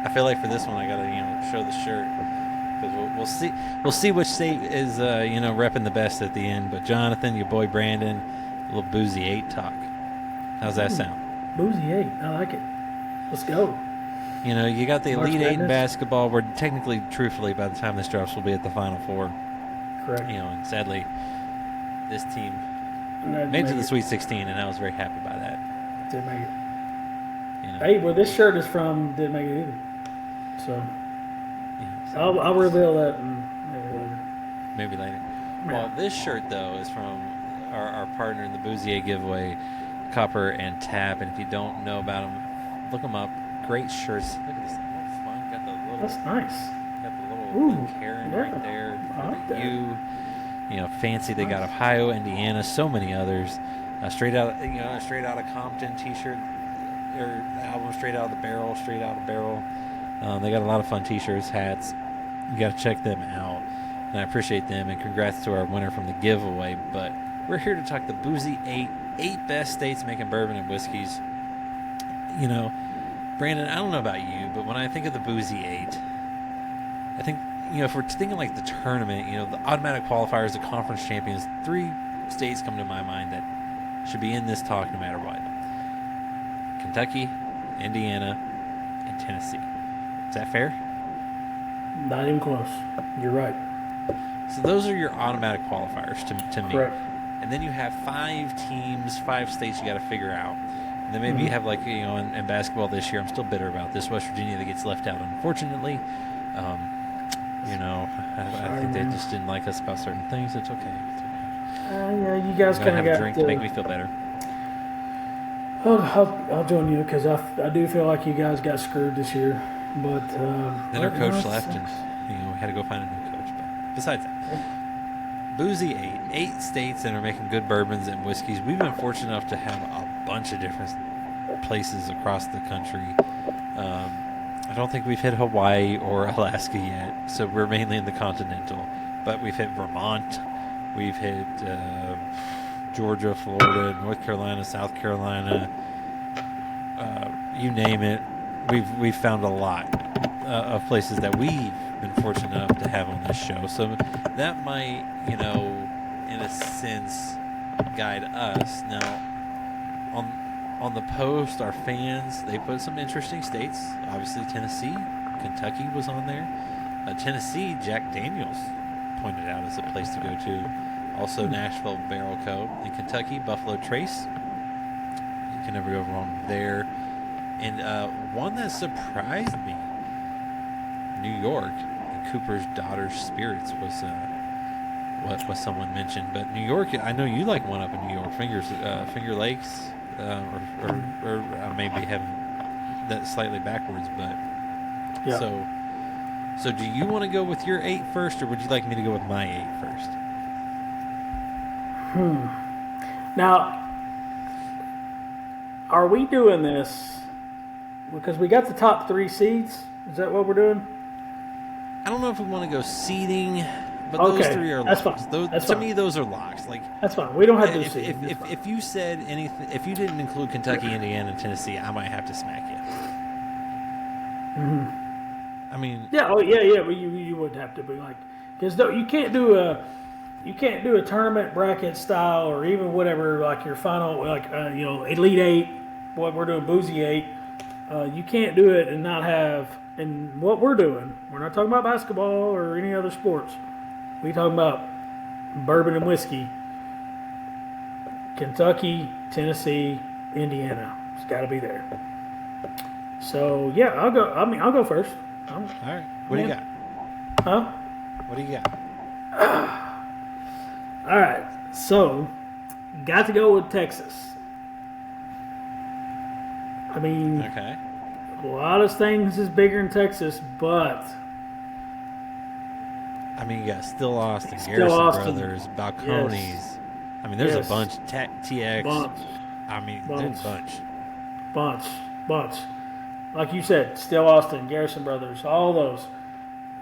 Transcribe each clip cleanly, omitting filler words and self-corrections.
I feel like for this one I gotta show the shirt because we'll see which state is repping the best at the end. But Jonathan, your boy Brandon, a little Boozy 8 talk. How's that sound? Boozy 8. I like it. Let's go. You got the March Elite Eight in Madness. basketball. We're technically, truthfully, by the time this drops, we'll be at the Final Four. Correct. And sadly, this team And made it to the Sweet 16, and I was very happy by that. Didn't make it. You know, Hey, where this shirt is from didn't make it either. So I'll reveal that maybe later. Maybe later. Yeah. Well, this shirt though is from our partner in the Bouzy giveaway, Copper and Tap. And if you don't know about them, look them up. Great shirts. Look at this. What fun! Got the little. That's nice. Got the little Karen right there. I like that. Fancy. They got Ohio, Indiana, so many others. Straight out of Compton T-shirt, or album straight out of the barrel, They got a lot of fun T-shirts, hats. You got to check them out, and I appreciate them. And congrats to our winner from the giveaway. But we're here to talk the Boozy 8 best states making bourbon and whiskeys. Brandon, I don't know about you, but when I think of the Boozy 8, I think, if we're thinking like the tournament, the automatic qualifiers, the conference champions, 3 states come to my mind that should be in this talk no matter what. Kentucky, Indiana, and Tennessee. Is that fair? Not even close. You're right. So those are your automatic qualifiers to me. Correct. And then you have 5 teams, 5 states you got to figure out. And then maybe you have in basketball this year, I'm still bitter about this, West Virginia that gets left out, unfortunately. I think they just didn't like us about certain things. It's okay. Yeah, you guys kind of have got a drink to make me feel better. I'll join you because I do feel like you guys got screwed this year. But then our coach left, and we had to go find a new coach. But besides that, Boozy 8 states that are making good bourbons and whiskeys. We've been fortunate enough to have a bunch of different places across the country. I don't think we've hit Hawaii or Alaska yet, so we're mainly in the continental. But we've hit Vermont, we've hit Georgia, Florida, North Carolina, South Carolina, you name it. We've found a lot of places that we've been fortunate enough to have on this show. So that might, in a sense, guide us. Now, on the post, our fans, they put some interesting states. Obviously, Tennessee, Kentucky was on there. Tennessee, Jack Daniels pointed out as a place to go to. Also, Nashville Barrel Co. In Kentucky, Buffalo Trace. You can never go wrong there. And one that surprised me, New York, and Cooper's Daughter's Spirits was what someone mentioned. But New York, I know you like one up in New York, Finger Lakes, or I may be having that slightly backwards. But yeah. So do you want to go with your 8 first, or would you like me to go with my 8 first? Now, are we doing this because we got the top 3 seeds? Is that what we're doing? I don't know if we want to go seeding, but Okay, those 3 are that's locks. fine. Those, That's to fine. me, those are locks. Like, That's fine. We don't have to do seeds. if you said anything, if you didn't include Kentucky, Indiana, and Tennessee, I might have to smack you. I mean, Yeah. Oh, yeah. But you would have to be like, because you can't do a tournament bracket style or even whatever, like your final, like Elite 8, what we're doing, Boozy 8. You can't do it and not have. And what we're doing, we're not talking about basketball or any other sports. We're talking about bourbon and whiskey. Kentucky, Tennessee, Indiana. It's got to be there. So yeah, I'll go. I'll go first. all right. What do you got? Huh? What do you got? All right. So, got to go with Texas. I mean, Okay. a lot of things is bigger in Texas, but I mean, you got Still Austin, Still Garrison Austin. Brothers, Balcones. Yes. I mean, there's Yes. a bunch. TX. bunch, I mean, Bunch. there's a bunch. bunch. Like you said, Still Austin, Garrison Brothers, all those.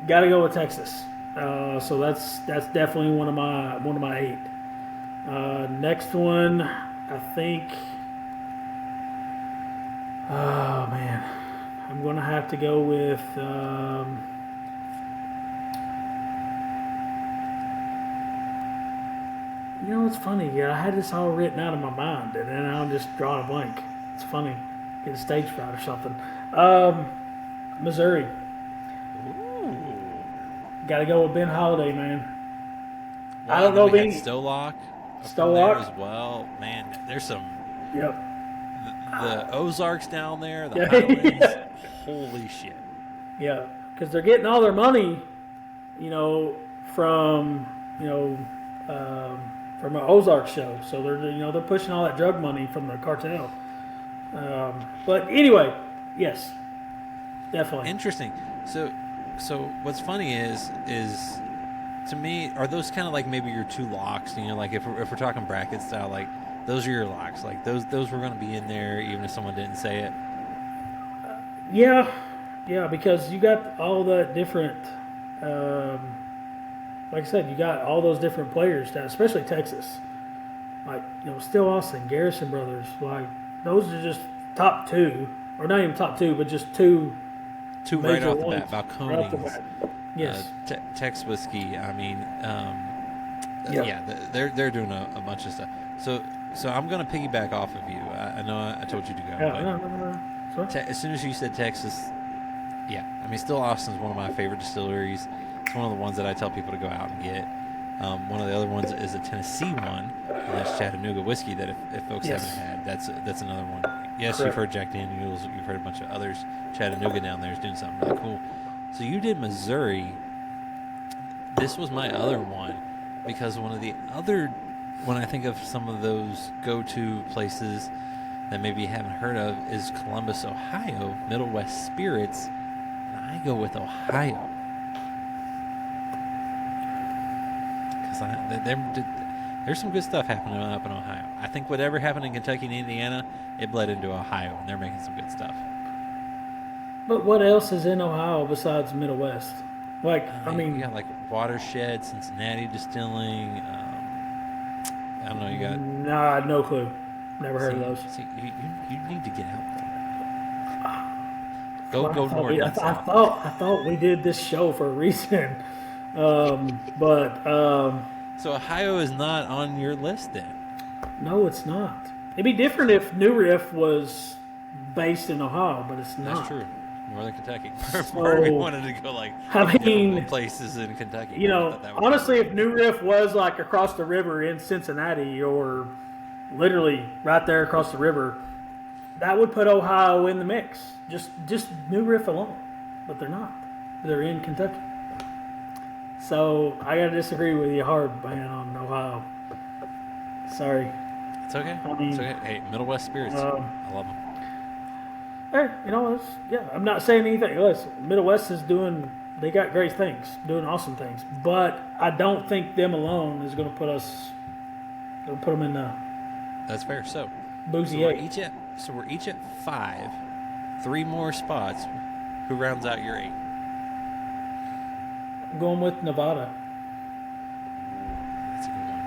Got to go with Texas. So that's definitely one of my 8. Next one, I think. Oh man, I'm going to have to go with. You know, it's funny. Yeah, I had this all written out of my mind, and then I'll just draw a blank. It's funny. Get a stage fright or something. Missouri. Ooh. Got to go with Ben Holiday, man. Well, I don't know we had if he. Stolock. Stolock? As well. Man, there's some. Yep. The Ozarks down there, the Yeah. Highlands. Holy shit. Yeah, because they're getting all their money, you know, from from an Ozark show. So they're pushing all that drug money from the cartel. But anyway, yes, definitely. Interesting. So what's funny is to me, are those kind of like maybe your two locks? You know, like if we're talking bracket style, like those are your locks. Like those were going to be in there even if someone didn't say it. Yeah, because you got all that different. Like I said, you got all those different players down, especially Texas. Like, Still Austin, Garrison Brothers. Like, those are just top two, or not even top two, but just two Right off the ones. bat. Balcones. Yes. Tex Whiskey. I mean, Yep. yeah, they're doing a bunch of stuff. So I'm going to piggyback off of you. I know I told you to go. Yeah, but no. Sorry? as soon as you said Texas, yeah. I mean, Still Austin's one of my favorite distilleries. It's one of the ones that I tell people to go out and get. One of the other ones is a Tennessee one, and that's Chattanooga whiskey. That if folks Yes. haven't had, that's another one. Yes, Correct. You've heard Jack Daniels, you've heard a bunch of others. Chattanooga down there is doing something really cool. So you did Missouri. This was my other one because one of the other, when I think of some of those go-to places that maybe you haven't heard of, is Columbus, Ohio, Middle West Spirits, and I go with Ohio. There's some good stuff happening up in Ohio. I think whatever happened in Kentucky and Indiana, it bled into Ohio, and they're making some good stuff. But what else is in Ohio besides Middle West? Like, you got like Watershed, Cincinnati Distilling. I don't know. You got nah, no clue. Never heard of those. See, you need to get out. Go north. I thought we did this show for a reason. So Ohio is not on your list then? No, it's not. It'd be different if New Riff was based in Ohio, but it's not. That's true. Northern Kentucky. So, Part of me wanted to go like places in Kentucky. Honestly, if New Riff was like across the river in Cincinnati or literally right there across the river, that would put Ohio in the mix. Just New Riff alone, but they're not. They're in Kentucky. So I gotta disagree with you hard, man, on Ohio. Sorry. It's okay. It's okay. Hey, Middle West Spirits. I love them. Hey, I'm not saying anything. Listen, Middle West they got great things, doing awesome things. But I don't think them alone is going to put them in the. That's fair. So, Boozy we're 8. each at 5. 3 more spots. Who rounds out your 8? I'm going with Nevada. That's a good one.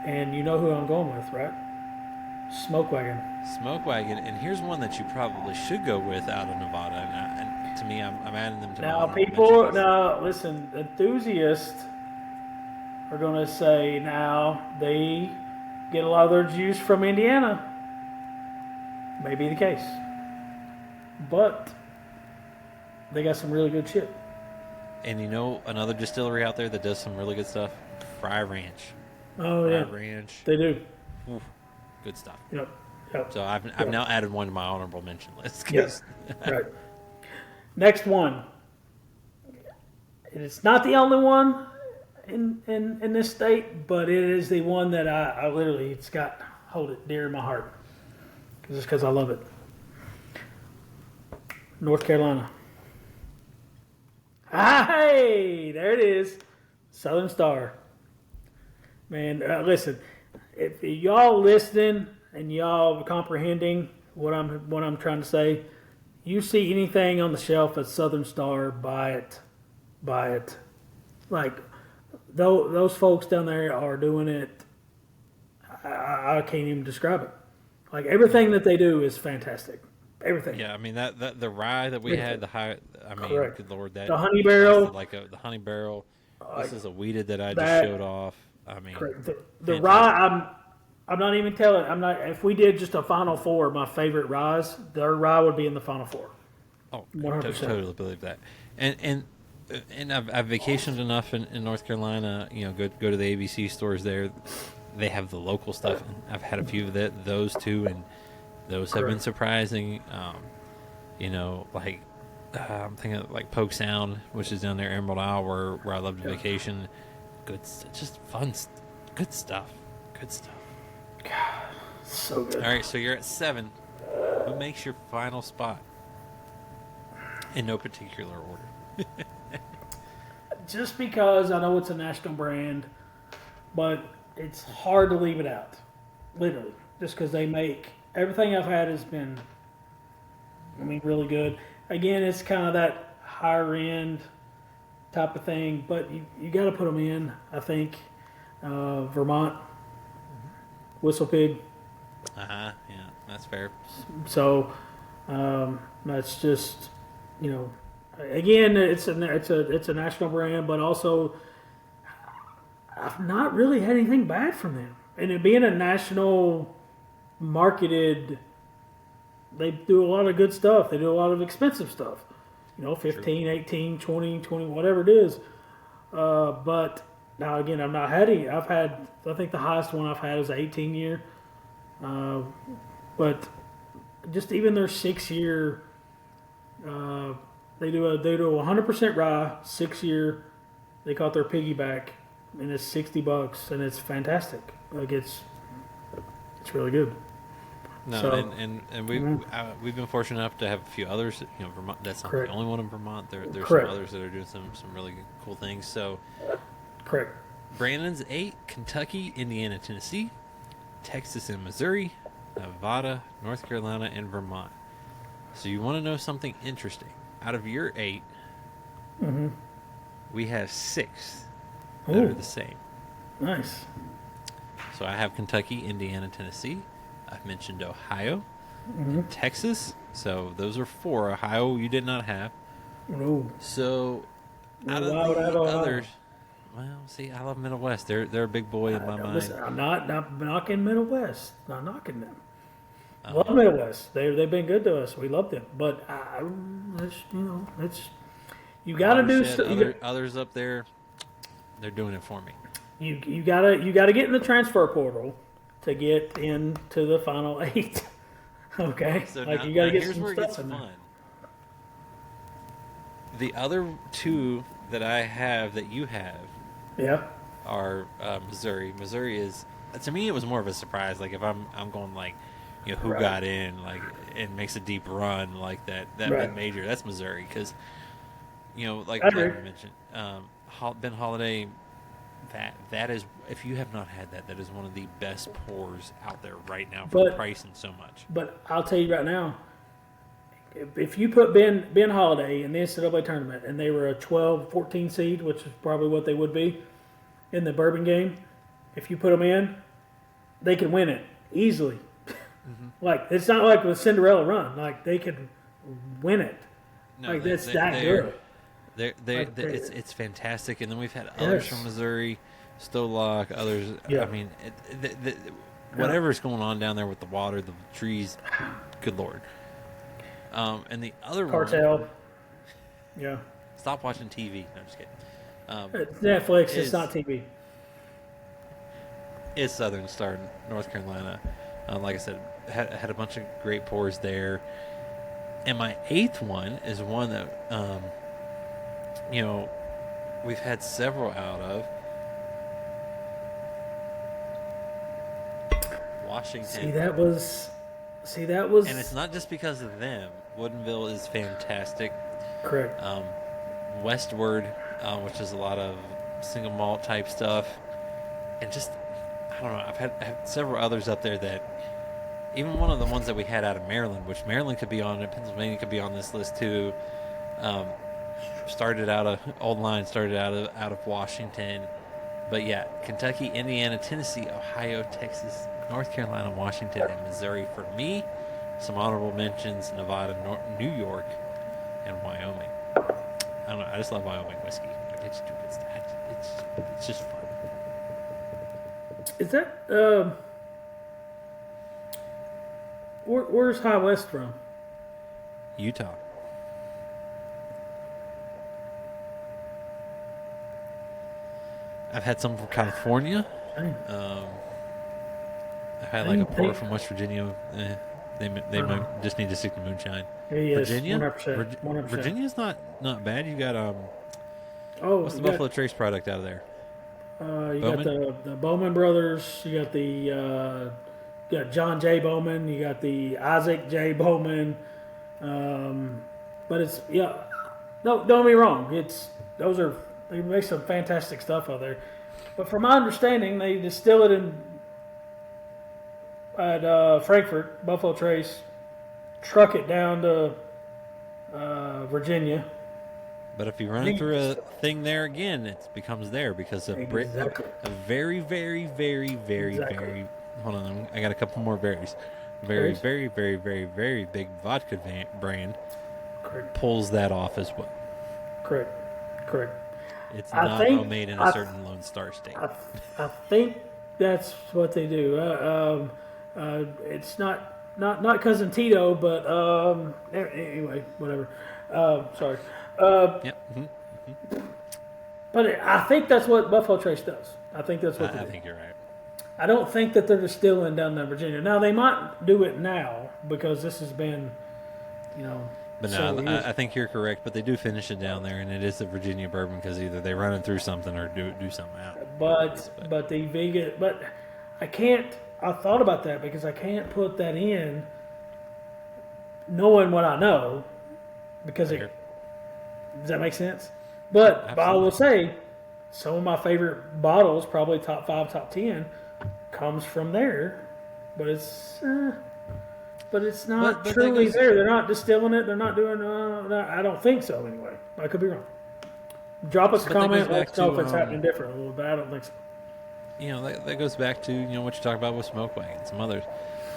And you know who I'm going with, right? Smoke Wagon. Smoke Wagon, and here's one that you probably should go with out of Nevada. And to me, I'm adding them to Now, my people, listen, enthusiasts are going to say now they get a lot of their juice from Indiana. May be the case. But they got some really good shit. And another distillery out there that does some really good stuff? Fry Ranch. Oh, yeah. Fry Ranch. They do. Oof, good stuff. Yep. So I've now added one to my honorable mention list. Yes. Right. Next one. It's not the only one in this state, but it is the one that I literally hold it dear in my heart. Just because I love it. North Carolina. Hey, there it is. Southern Star. Man, listen, if y'all listening and y'all comprehending what I'm trying to say, you see anything on the shelf at Southern Star, buy it. Like, those folks down there are doing it. I can't even describe it. Like, everything that they do is fantastic. everything. Yeah, I mean that the rye that we had, Everything. the high. I mean, Correct. good lord, The that honey lasted barrel, like the honey barrel. like This is a weeded that I just showed that. off. I mean, Correct. The rye, fantastic. I'm not even telling. I'm not. If we did just a final four, my favorite ryes, their rye would be in the final four. Oh, I 100%. totally believe that. And I've vacationed enough in North Carolina. You know, go to the ABC stores there. They have the local stuff, and I've had a few of those too, and those have been Correct. surprising. You know, like I'm thinking of, like Poke Sound, which is down there, Emerald Isle, where I love to Yeah. vacation. Just fun, good stuff, good stuff. So good. All right, so you're at 7. Who makes your final spot? In no particular order. Just because I know it's a national brand, but it's hard to leave it out. Literally, just because they make everything I've had has been, I mean, really good. Again, it's kind of that higher end type of thing, but you got to put them in. I think Vermont Whistle Pig. Yeah, that's fair. So that's just, you know, again, it's a national brand, but also I've not really had anything bad from them. And it being a national marketed, they do a lot of good stuff. They do a lot of expensive stuff. You know, 15, 18, 20, 20, whatever it is. But now again, I've not had any. I've had, I think the highest one I've had is an 18 year. But just even their 6 year, they do a 100% rye 6 year. They call it their piggyback, and it's $60, and it's fantastic. Like it's really good. No, So, and we've been fortunate enough to have a few others. You know, Vermont. That's not correct, the only one in Vermont. There's some correct, others that are doing some really cool things. So correct. Brandon's 8: Kentucky, Indiana, Tennessee, Texas, and Missouri, Nevada, North Carolina, and Vermont. So you want to know something interesting? Out of your 8, we have 6 that are Ooh, the same. nice. So I have Kentucky, Indiana, Tennessee. I've mentioned Ohio, and Texas. So those are 4. Ohio you did not have. Ooh. So out of Why would I have the Ohio? others, well, see, I love Middle West. They're a big boy in my mind. Listen, I'm not knocking Middle West. Not knocking them. Love Um, Middle West. They've been good to us. We love them. But it's you got to do. Watershed, others up there, they're doing it for me. You gotta get in the transfer portal to get into the final 8. Okay, So like now, you gotta get here's some where it gets stuff in there. fun. The other 2 that I have that you have Yeah, are Missouri. Missouri is, to me, it was more of a surprise. Like if I'm going like, you know, who Right. got in, like, and makes a deep run like that Right. mid major. That's Missouri because, you know, like I agree. I mentioned, Ben Holiday. That is, if you have not had that, that is one of the best pours out there right now for But pricing so much. but I'll tell you right now, if you put Ben Holiday in the NCAA tournament and they were a 12, 14 seed, which is probably what they would be in the bourbon game, if you put them in, they can win it easily. Like it's not like with Cinderella run. Like they could win it. No, Like that's that good. Like, it's fantastic. And then we've had others Yes. from Missouri, Stolock, others. Yeah. I mean, whatever's going on down there with the water, the trees, good lord. And the other one, Cartel. Yeah. stop watching TV. No, I'm just kidding. It's Netflix. Is It's not TV. is Southern Star, North Carolina. Like I said, had a bunch of great pours there. And my 8th one is one that, you know, we've had several out of. Washington. See that was And it's not just because of them. Woodinville is fantastic. correct. Westward, which is a lot of single malt type stuff. And just, I don't know, I've had several others up there that, even one of the ones that we had out of Maryland, which Maryland could be on it, Pennsylvania could be on this list too. Started out of Washington, but yeah, Kentucky, Indiana, Tennessee, Ohio, Texas, North Carolina, Washington, and Missouri for me Some honorable mentions: Nevada, New York, and Wyoming. I don't know. I just love Wyoming whiskey. Like, it's stupid. It's just fun. Is that where's High West from? Utah. I've had some from California. Dang. I've had I like a didn't pour think- from West Virginia. They might just need to stick to moonshine. Yes, Virginia, 100%. 100%. Virginia's not bad. You got Oh, what's the you got, Buffalo Trace product out of there? you got the Bowman brothers. You got you got John J. Bowman. You got the Isaac J. Bowman. But it's No, don't get me wrong. They make some fantastic stuff out there. But from my understanding, they distill it at Frankfurt, Buffalo Trace, truck it down to Virginia. But if you run it through a thing there again, it becomes there because of Exactly. a very, very, very, very, Exactly. very. Hold on, I got a couple more berries. Very, Berries? very, very, very, very big vodka brand Correct. pulls that off as well. Correct. It's I not think- all made in a I- certain Lone Star state. I think that's what they do. It's not cousin Tito, but anyway, whatever. Sorry. Yep. Mm-hmm. But I think that's what Buffalo Trace does. I think that's what they I do. think you're right. I don't think that they're distilling down in Virginia. Now they might do it now because this has been, But several no, years. I think you're correct. But they do finish it down there, and it is a Virginia bourbon because either they run it through something or do something out. But the vegan, but I can't. I thought about that because I can't put that in, knowing what I know, because Fair. does that make sense? But I Absolutely. will say, some of my favorite bottles, probably top 5, top 10, comes from there, but it's not But that truly goes- there. They're not distilling it. They're not doing. I don't think so. Anyway, I could be wrong. Drop us a But that comment. goes Let back us know to, if it's happening differently, but I don't think so. That goes back to what you talk about with Smoke Wagon and some others.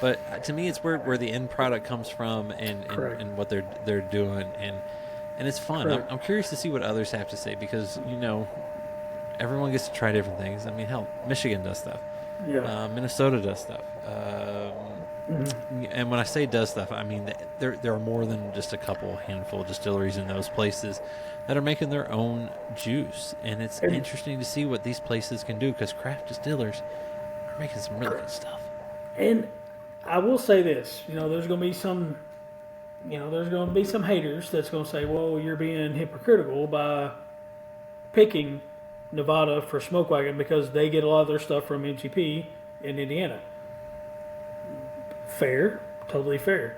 But to me, it's where the end product comes from and Correct. what they're doing and it's fun. Correct. I'm curious to see what others have to say because everyone gets to try different things. I mean, hell, Michigan does stuff. Yeah. Minnesota does stuff. And when I say does stuff, I mean there are more than just a handful of distilleries in those places that are making their own juice, and it's interesting to see what these places can do because craft distillers are making some really good stuff. And I will say this, there's going to be some, there's going to be some haters that's going to say, well, you're being hypocritical by picking Nevada for Smoke Wagon because they get a lot of their stuff from MGP in Indiana. Fair, totally fair.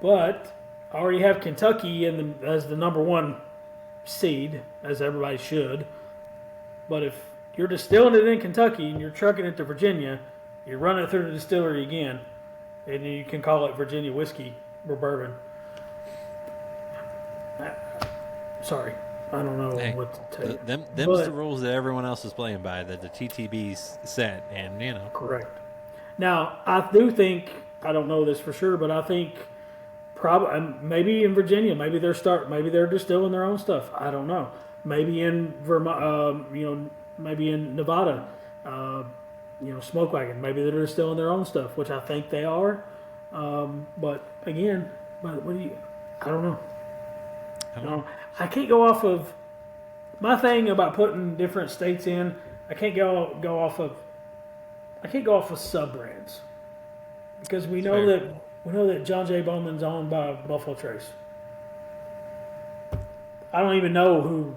But I already have Kentucky as the number one seed, as everybody should. But if you're distilling it in Kentucky and you're trucking it to Virginia, you run it through the distillery again, and you can call it Virginia whiskey or bourbon. Sorry, I don't know Hey, what to tell you. Them's But- the rules that everyone else is playing by, that the TTB's set, and Correct. Now, I do think, I don't know this for sure, but I think probably maybe in Virginia, maybe they're distilling their own stuff. I don't know. Maybe in Vermont, maybe in Nevada, Smoke Wagon, maybe they're distilling their own stuff, which I think they are. But again, I don't know. I can't go off of my thing about putting different states in. I can't go off of sub brands because we know that John J. Bowman's owned by Buffalo Trace. I don't even know who.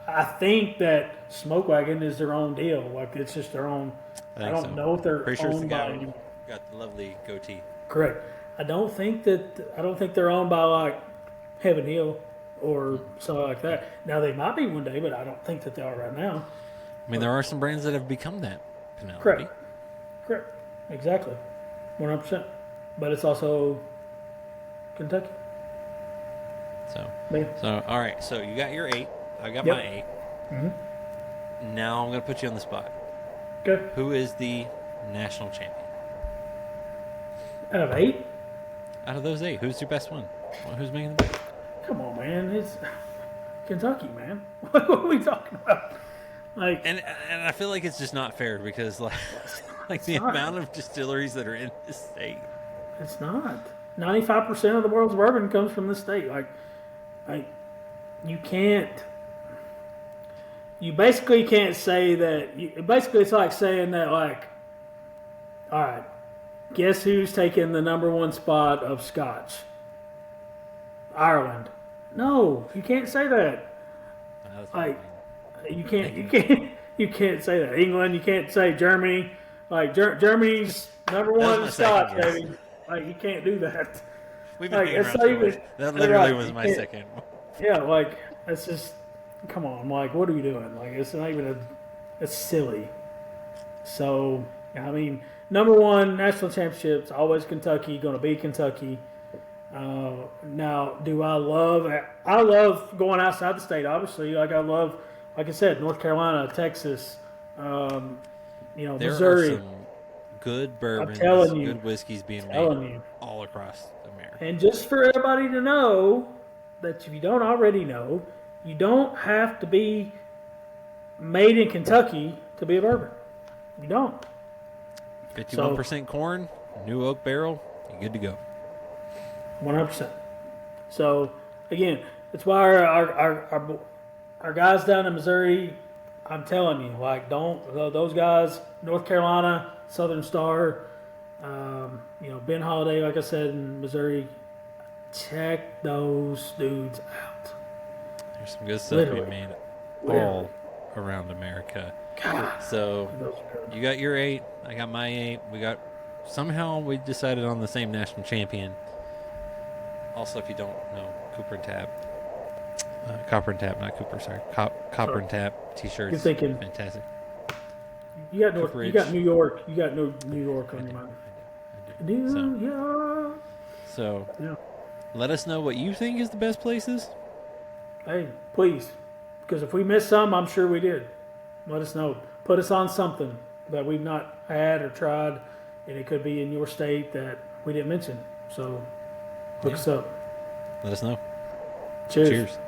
I think that Smoke Wagon is their own deal. Like it's just their own. I don't so. know if they're Pretty sure it's the owned guy by. who got the lovely goatee. Correct. I don't think they're owned by like Heaven Hill or something like that. Now they might be one day, but I don't think that they are right now. I mean, there are some brands that have become that. Penelope. Correct. Exactly. 100%. But it's also Kentucky. So all right. So you got your 8. I got Yep. my 8. Mm-hmm. Now I'm going to put you on the spot. Okay. Who is the national champion? Out of 8? Out of those 8, who's your best one? Who's making the best? Come on, man. It's Kentucky, man. What are we talking about? Like, And I feel like it's just not fair because like the not. amount of distilleries that are in this state. it's not. 95% of the world's bourbon comes from this state. Like you can't. You basically can't say that. Basically, it's like saying that, like, all right, guess who's taking the #1 spot of Scotch? Ireland. No, you can't say that. Like, you can't say that. England, you can't say Germany. Like, Germany's #1 Scotch, baby. Like, you can't do that. We've been Like, hanging it's around not too much. even. That literally right, was you my can't- second. Yeah, like, it's just, come on. Like, what are we doing? Like, it's not even it's silly. So, I mean, #1 national championships, always Kentucky, going to be Kentucky. Now, do I love going outside the state, obviously. Like, I love, like I said, North Carolina, Texas, There Missouri. are some good bourbons, telling you. good whiskeys being Telling made you. all across America. And just for everybody to know that if you don't already know, you don't have to be made in Kentucky to be a bourbon. You don't. 51% corn, new oak barrel, you're good to go. 100%. So, again, that's why our guys down in Missouri, I'm telling you, like, those guys, North Carolina, Southern Star, Ben Holiday, like I said, in Missouri, check those dudes out. There's some good stuff being made all around America. God. So, you got your 8, I got my 8. Somehow we decided on the same national champion. Also, if you don't know, Copper and Tap, not Cooper, sorry. Copper and Tap t-shirts. You're thinking fantastic. You got New York. You got New York on your mind. I do. New York. So, Yeah. let us know what you think is the best places. Hey, please, because if we missed some, I'm sure we did. Let us know. Put us on something that we've not had or tried, and it could be in your state that we didn't mention. So, look us up. Let us know. Cheers. Cheers.